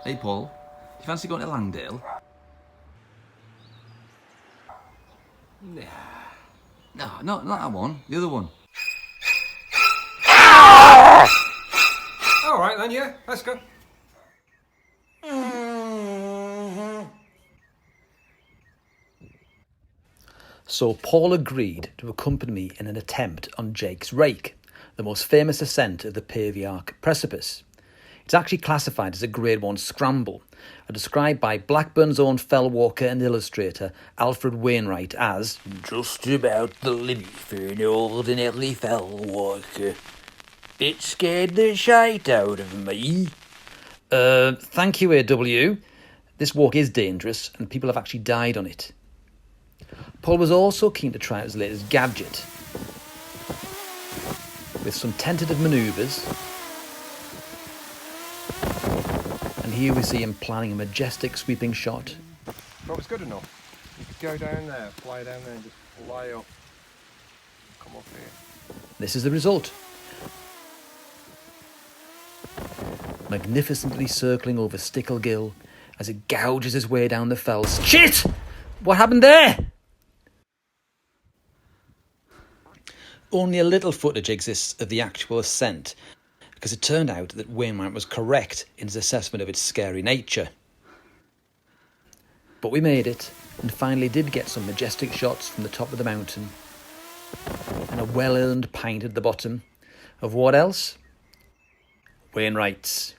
Hey Paul, do you fancy going to Langdale? Nah. No, not that one. The other one. All right then, yeah, let's go. So Paul agreed to accompany me in an attempt on Jake's Rake, the most famous ascent of the Pavey Ark precipice. It's actually classified as a Grade 1 scramble, and described by Blackburn's own fell walker and illustrator Alfred Wainwright as just about the limit for an ordinary fell walker. It scared the shite out of me. Thank you, AW. This walk is dangerous, and people have actually died on it. Paul was also keen to try out his latest gadget, with some tentative manoeuvres. And here we see him planning a majestic sweeping shot. That was good enough. You could go down there, fly down there and just fly up. Come up here. This is the result. Magnificently circling over Sticklegill as it gouges his way down the fells. Shit! What happened there? Only a little footage exists of the actual ascent, because it turned out that Wainwright was correct in his assessment of its scary nature. But we made it, and finally did get some majestic shots from the top of the mountain, and a well-earned pint at the bottom of what else? Wainwright's.